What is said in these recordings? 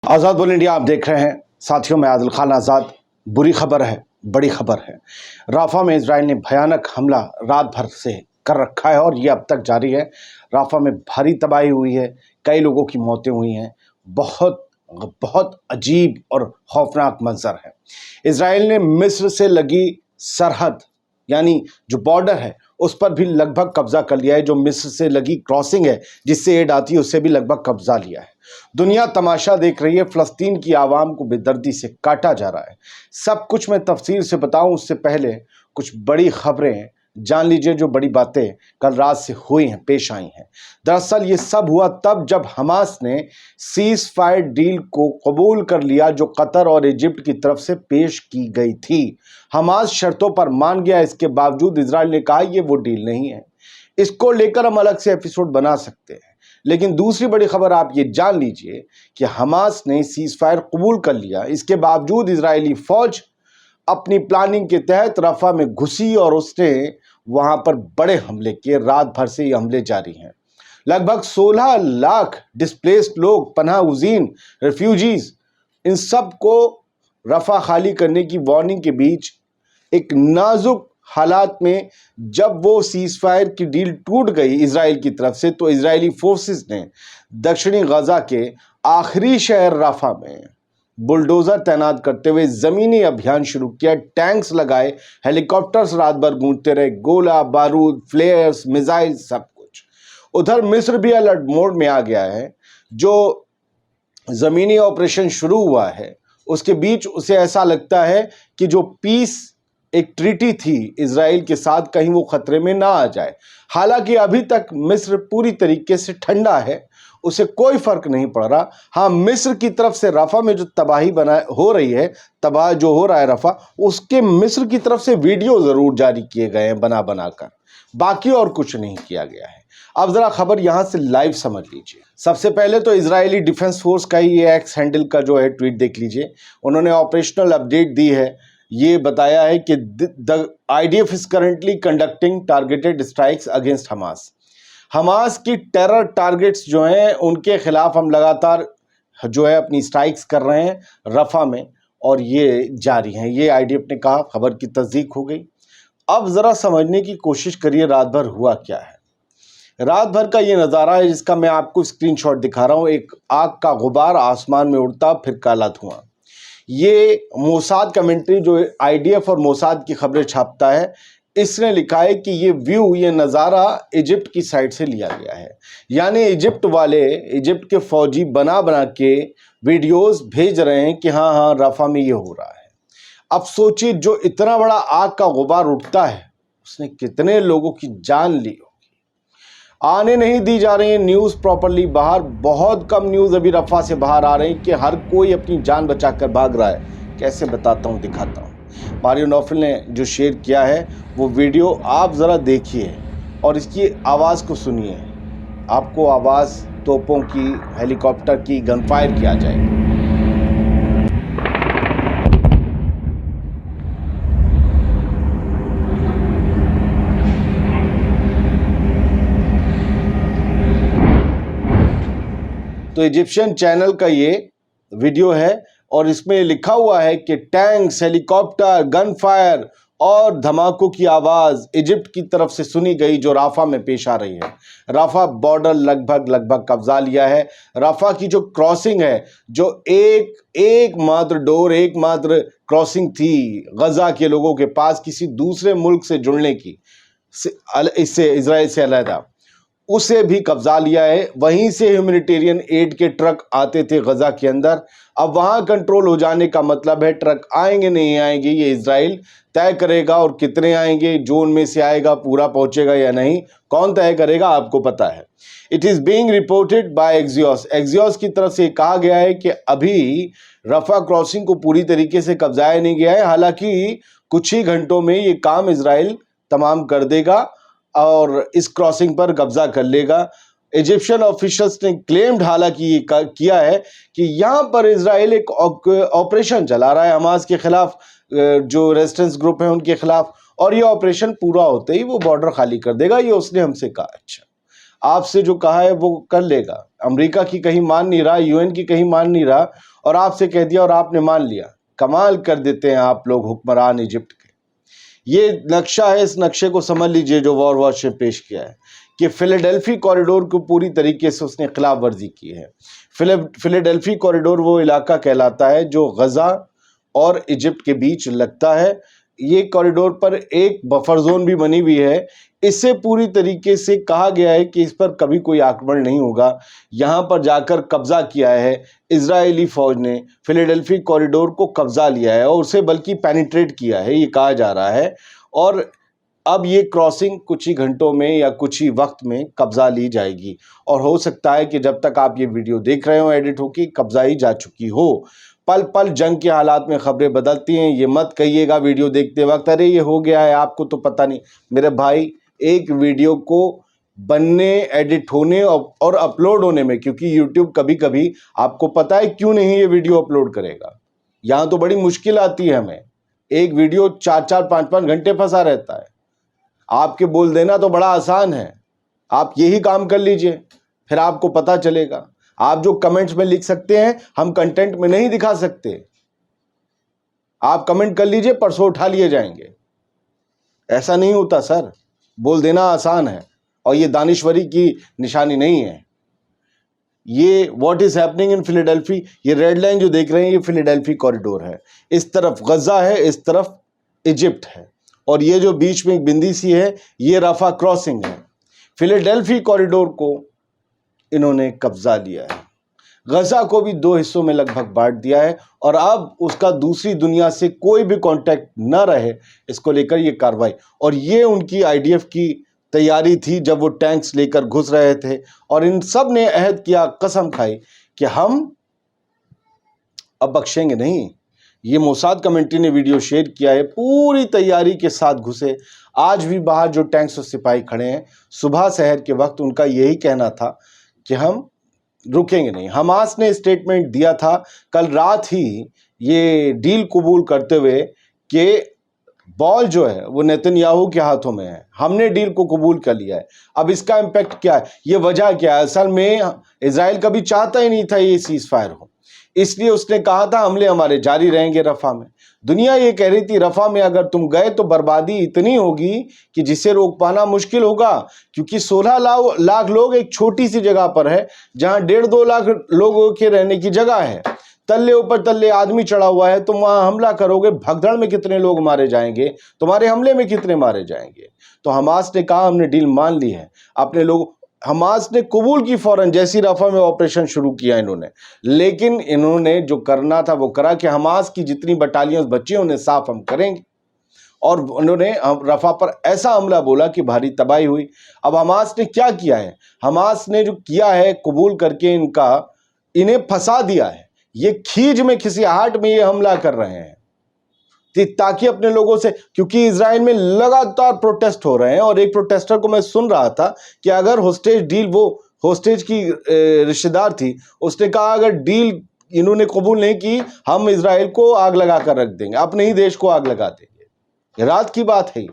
आज़ाद बोल इंडिया आप देख रहे हैं। साथियों, मैं आदिल खान आज़ाद। बुरी खबर है, बड़ी खबर है। राफा में इजराइल ने भयानक हमला रात भर से कर रखा है और ये अब तक जारी है। राफा में भारी तबाही हुई है, कई लोगों की मौतें हुई हैं। बहुत बहुत अजीब और खौफनाक मंजर है। इजराइल ने मिस्र से लगी सरहद यानी जो बॉर्डर है उस पर भी लगभग कब्जा कर लिया है। जो मिस्र से लगी क्रॉसिंग है जिससे एड आती है उससे भी लगभग कब्जा लिया है। दुनिया तमाशा देख रही है। फ़लस्तीन की आवाम को बेदर्दी से काटा जा रहा है। सब कुछ मैं तफसील से बताऊं उससे पहले कुछ बड़ी खबरें जान लीजिए। जो बड़ी बातें कल रात से हुई हैं, पेश आई हैं। दरअसल ये सब हुआ तब जब हमास ने सीज फायर डील को कबूल कर लिया जो कतर और इजिप्ट की तरफ से पेश की गई थी। हमास शर्तों पर मान गया, इसके बावजूद इजराइल ने कहा ये वो डील नहीं है। इसको लेकर हम अलग से एपिसोड बना सकते हैं। लेकिन दूसरी बड़ी खबर आप ये जान लीजिए कि हमास ने सीज फायर कबूल कर लिया। इसके बावजूद इजरायली फौज अपनी प्लानिंग के तहत रफा में घुसी और उसने वहां पर बड़े हमले किए। रात भर से ये हमले जारी हैं। लगभग 16 लाख डिस्प्लेस्ड लोग, पनाह गुज़ीन, रिफ्यूजीज, इन सब को रफा खाली करने की वार्निंग के बीच एक नाजुक हालात में जब वो सीज फायर की डील टूट गई इजराइल की तरफ से, तो इजरायली फोर्सेस ने दक्षिणी गजा के आखिरी शहर राफा में बुलडोजर तैनात करते हुए जमीनी अभियान शुरू किया। टैंक्स लगाए, हेलीकॉप्टर्स रात भर गूंजते रहे, गोला बारूद, फ्लेयर्स, मिसाइल, सब कुछ। उधर मिस्र भी अलर्ट मोड में आ गया है। जो जमीनी ऑपरेशन शुरू हुआ है उसके बीच उसे ऐसा लगता है कि जो पीस एक ट्रीटी थी इजराइल के साथ, कहीं वो खतरे में ना आ जाए। हालांकि अभी तक मिस्र पूरी तरीके से ठंडा है, उसे कोई फर्क नहीं पड़ रहा। हाँ, मिस्र की तरफ से रफा में जो तबाही हो रही है, तबाह जो हो रहा है रफा, उसके मिस्र की तरफ से वीडियो जरूर जारी किए गए हैं बना बनाकर, बाकी और कुछ नहीं किया गया है। अब जरा खबर यहां से लाइव समझ लीजिए। सबसे पहले तो इजरायली डिफेंस फोर्स का ही ये एक्स हैंडल का जो है ट्वीट देख लीजिए। उन्होंने ऑपरेशनल अपडेट दी है। ये बताया है कि the IDF is currently conducting targeted strikes against Hamas. Hamas की टेरर टारगेट्स जो हैं उनके खिलाफ हम लगातार जो है अपनी स्ट्राइक्स कर रहे हैं रफा में, और ये जारी हैं। ये आईडीएफ ने कहा, खबर की तस्दीक हो गई। अब जरा समझने की कोशिश करिए रात भर हुआ क्या है। रात भर का ये नज़ारा है जिसका मैं आपको स्क्रीनशॉट दिखा रहा हूँ। एक आग का गुबार आसमान में उड़ता, फिर काला धुआं। ये मोसाद कमेंट्री जो आईडीएफ और मोसाद की खबरें छापता है, इसने लिखा है कि ये व्यू, ये नज़ारा इजिप्ट की साइड से लिया गया है। यानी इजिप्ट वाले, इजिप्ट के फौजी बना बना के वीडियोस भेज रहे हैं कि हाँ हाँ रफा में ये हो रहा है। अब सोचिए, जो इतना बड़ा आग का गुबार उठता है उसने कितने लोगों की जान ली होगी। आने नहीं दी जा रही है न्यूज़ प्रॉपरली बाहर। बहुत कम न्यूज़ अभी रफा से बाहर आ रही है कि हर कोई अपनी जान बचाकर भाग रहा है। कैसे बताता हूँ, दिखाता हूँ। मारियो नौफल ने जो शेयर किया है वो वीडियो आप ज़रा देखिए और इसकी आवाज़ को सुनिए। आपको आवाज़ तोपों की, हेलीकॉप्टर की, गनफायर की आ जाएगी। तो इजिप्शियन चैनल का ये वीडियो है और इसमें लिखा हुआ है कि टैंक्स, हेलीकॉप्टर, गन फायर और धमाकों की आवाज़ इजिप्ट की तरफ से सुनी गई जो राफा में पेश आ रही है। राफा बॉर्डर लगभग कब्जा लिया है। राफा की जो क्रॉसिंग है, जो एकमात्र क्रॉसिंग थी गजा के लोगों के पास किसी दूसरे मुल्क से जुड़ने की, इससे इजराइल से अलहदा, उसे भी कब्जा लिया है। वहीं से ह्यूमैनिटेरियन एड के ट्रक आते थे गजा के अंदर। अब वहां कंट्रोल हो जाने का मतलब है ट्रक आएंगे नहीं आएंगे ये इजराइल तय करेगा, और कितने आएंगे, जोन में से आएगा, पूरा पहुंचेगा या नहीं, कौन तय करेगा, आपको पता है। It is being reported by Axios की तरफ से कहा गया है कि अभी रफा क्रॉसिंग को पूरी तरीके से कब्जाया नहीं गया है। हालांकि कुछ ही घंटों में ये काम इजराइल तमाम कर देगा और इस क्रॉसिंग पर कब्जा कर लेगा। इजिप्शियन ऑफिशियल्स ने क्लेम्ड, हालांकि ये किया है कि यहाँ पर इजराइल एक ऑपरेशन चला रहा है हमास के खिलाफ, जो रेजिस्टेंस ग्रुप है उनके खिलाफ, और ये ऑपरेशन पूरा होते ही वो बॉर्डर खाली कर देगा। ये उसने हमसे कहा। अच्छा, आपसे जो कहा है वो कर लेगा। अमेरिका की कहीं मान नहीं रहा, यूएन की कहीं मान नहीं रहा, और आपसे कह दिया और आपने मान लिया। कमाल कर देते हैं आप लोग हुक्मरान इजिप्ट के। ये नक्शा है, इस नक्शे को समझ लीजिए जो वॉर वॉच ने पेश किया है कि फिलाडेल्फी कॉरिडोर को पूरी तरीके से उसने खिलाफ वर्जी की है। फिलाडेल्फी कॉरिडोर वो इलाका कहलाता है जो गजा और इजिप्ट के बीच लगता है। ये कॉरिडोर पर एक बफर जोन भी बनी हुई है। इससे पूरी तरीके से कहा गया है कि इस पर कभी कोई आक्रमण नहीं होगा। यहाँ पर जाकर कब्जा किया है इजरायली फौज ने, फिलाडेल्फी कॉरिडोर को कब्जा लिया है और उसे बल्कि पेनिट्रेट किया है, ये कहा जा रहा है। और अब ये क्रॉसिंग कुछ ही घंटों में या कुछ ही वक्त में कब्जा ली जाएगी और हो सकता है कि जब तक आप ये वीडियो देख रहे हो एडिट होके कब्जा ही जा चुकी हो। पल पल जंग के हालात में खबरें बदलती हैं। ये मत कहिएगा वीडियो देखते वक्त अरे ये हो गया है, आपको तो पता नहीं। मेरे भाई, एक वीडियो को बनने, एडिट होने और अपलोड होने में, क्योंकि यूट्यूब कभी कभी आपको पता है क्यों नहीं ये वीडियो अपलोड करेगा, यहाँ तो बड़ी मुश्किल आती है हमें। एक वीडियो 4-4, 5-5 घंटे फंसा रहता है। आपके बोल देना तो बड़ा आसान है, आप यही काम कर लीजिए, फिर आपको पता चलेगा। आप जो कमेंट्स में लिख सकते हैं हम कंटेंट में नहीं दिखा सकते। आप कमेंट कर लीजिए, परसों उठा लिए जाएंगे। ऐसा नहीं होता सर, बोल देना आसान है और ये दानिश्वरी की निशानी नहीं है। ये what is happening in Philadelphi, ये रेड लाइन जो देख रहे हैं ये फिलाडेल्फी कॉरिडोर है। इस तरफ गजा है, इस तरफ इजिप्ट है और ये जो बीच में एक बिंदी सी है ये रफा क्रॉसिंग है। फिलाडेल्फी कॉरिडोर को इन्होंने कब्जा लिया है। गजा को भी 2 हिस्सों में लगभग बांट दिया है और अब उसका दूसरी दुनिया से कोई भी कांटेक्ट न रहे, इसको लेकर ये कार्रवाई। और ये उनकी आईडीएफ की तैयारी थी जब वो टैंक्स लेकर घुस रहे थे और इन सब ने अहद किया, कसम खाई कि हम अब बख्शेंगे नहीं। ये मोसाद कमेंट्री ने वीडियो शेयर किया है, पूरी तैयारी के साथ घुसे। आज भी बाहर जो टैंक्स और सिपाही खड़े हैं, सुबह शहर के वक्त उनका यही कहना था कि हम रुकेंगे नहीं। हमास ने स्टेटमेंट दिया था कल रात ही ये डील कबूल करते हुए कि बॉल जो है वो नेतन्याहू के हाथों में है, हमने डील को कबूल कर लिया है। अब इसका इम्पैक्ट क्या है, ये वजह क्या है? असल में इजराइल कभी चाहता ही नहीं था ये सीज फायर हो, इसलिए उसने कहा था हमले हमारे जारी रहेंगे रफा में। दुनिया ये कह रही थी रफा में अगर तुम गए तो बर्बादी इतनी होगी कि जिसे रोक पाना मुश्किल होगा, क्योंकि 16 लाख लोग एक छोटी सी जगह पर है जहां 1.5-2 लाख लोगों के रहने की जगह है। तल्ले ऊपर तल्ले आदमी चढ़ा हुआ है, तुम वहां हमला करोगे, भगदड़ में कितने लोग मारे जाएंगे, तुम्हारे हमले में कितने मारे जाएंगे। तो हमास ने कहा हमने डील मान ली है। अपने लोग हमास ने कबूल की फौरन, जैसी रफा में ऑपरेशन शुरू किया इन्होंने। लेकिन इन्होंने जो करना था वो करा कि हमास की जितनी बटालियंस बची उन्हें साफ हम करेंगे। और उन्होंने रफा पर ऐसा हमला बोला कि भारी तबाही हुई। अब हमास ने क्या किया है, हमास ने जो किया है कबूल करके इन्हें फंसा दिया है। ये खीज में खिसियाहट में ये हमला कर रहे हैं ताकि अपने लोगों से, क्योंकि इजराइल में लगातार प्रोटेस्ट हो रहे हैं। और एक प्रोटेस्टर को मैं सुन रहा था कि अगर होस्टेज डील, वो होस्टेज की रिश्तेदार थी, उसने कहा अगर डील इन्होंने कबूल नहीं की हम इजराइल को आग लगा कर रख देंगे, अपने ही देश को आग लगा देंगे। रात की बात है ये।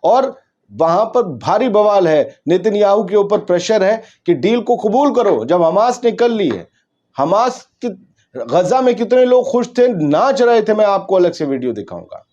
और वहां पर भारी बवाल है, नेतन्याहू के ऊपर प्रेशर है कि डील को कबूल करो। जब हमास ने कर ली है, हमास की गजा में कितने लोग खुश थे, नाच रहे थे, मैं आपको अलग से वीडियो दिखाऊंगा।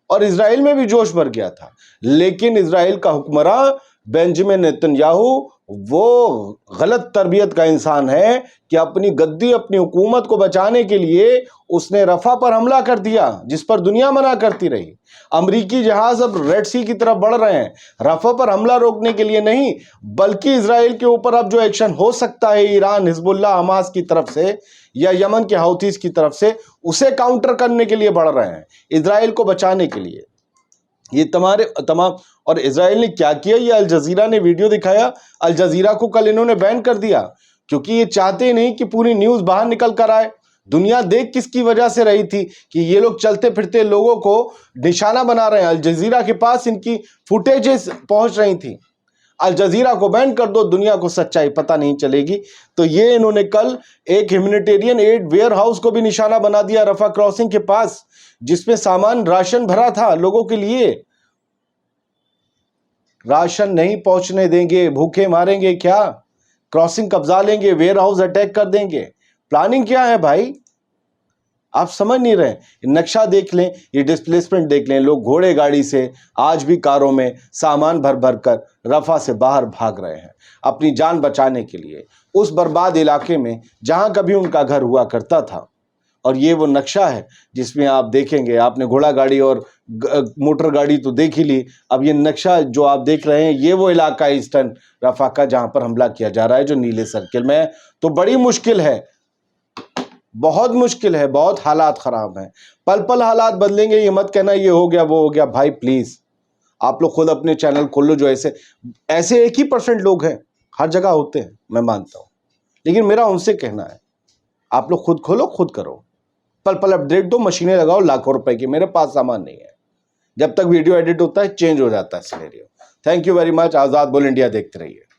और इजराइल में भी जोश भर गया था। लेकिन इजराइल का हुक्मरान बेंजामिन नेतन्याहू वो गलत तरबियत का इंसान है कि अपनी गद्दी, अपनी हुकूमत को बचाने के लिए उसने रफा पर हमला कर दिया, जिस पर दुनिया मना करती रही। अमरीकी जहाज अब रेड सी की तरफ बढ़ रहे हैं, रफा पर हमला रोकने के लिए नहीं, बल्कि इजराइल के ऊपर अब जो एक्शन हो सकता है ईरान, हिजबुल्लाह, हमास की तरफ से या यमन के हौतीस की तरफ से, उसे काउंटर करने के लिए बढ़ रहे हैं, इजराइल को बचाने के लिए। ये तमाम और इजराइल ने क्या किया, ये अल जजीरा ने वीडियो दिखाया। अल जजीरा को कल इन्होंने बैन कर दिया क्योंकि ये चाहते नहीं कि पूरी न्यूज बाहर निकल कर आए। दुनिया देख किसकी वजह से रही थी कि ये लोग चलते फिरते लोगों को निशाना बना रहे हैं। अल जजीरा के पास इनकी फुटेजेस पहुंच रही थी। अल जजीरा को बैन कर दो, दुनिया को सच्चाई पता नहीं चलेगी। तो ये इन्होंने कल एक ह्यूमैनिटेरियन एड वेयर हाउस को भी निशाना बना दिया रफा क्रॉसिंग के पास, जिसमें सामान राशन भरा था लोगों के लिए। राशन नहीं पहुंचने देंगे, भूखे मारेंगे क्या, क्रॉसिंग कब्जा लेंगे, वेयर हाउस अटैक कर देंगे। प्लानिंग क्या है भाई, आप समझ नहीं रहे। नक्शा देख लें, ये डिस्प्लेसमेंट देख लें, लोग घोड़े गाड़ी से आज भी कारों में सामान भर भर कर रफा से बाहर भाग रहे हैं अपनी जान बचाने के लिए, उस बर्बाद इलाके में जहां कभी उनका घर हुआ करता था। और ये वो नक्शा है जिसमें आप देखेंगे, आपने घोड़ा गाड़ी और मोटर गाड़ी तो देख ही ली, अब ये नक्शा जो आप देख रहे हैं ये वो इलाका है ईस्टर्न रफा का जहां पर हमला किया जा रहा है, जो नीले सर्किल में है। तो बड़ी मुश्किल है, बहुत मुश्किल है, बहुत हालात खराब हैं। पल पल हालात बदलेंगे, ये मत कहना ये हो गया वो हो गया। भाई प्लीज आप लोग खुद अपने चैनल खोल लो, जो ऐसे 1% लोग हैं, हर जगह होते हैं मैं मानता हूं, लेकिन मेरा उनसे कहना है आप लोग खुद खोलो, खुद करो, पल पल अपडेट दो, मशीनें लगाओ लाखों रुपए की। मेरे पास सामान नहीं है, जब तक वीडियो एडिट होता है चेंज हो जाता है scenario. Thank you very much. Azad Bol India देखते रहिए।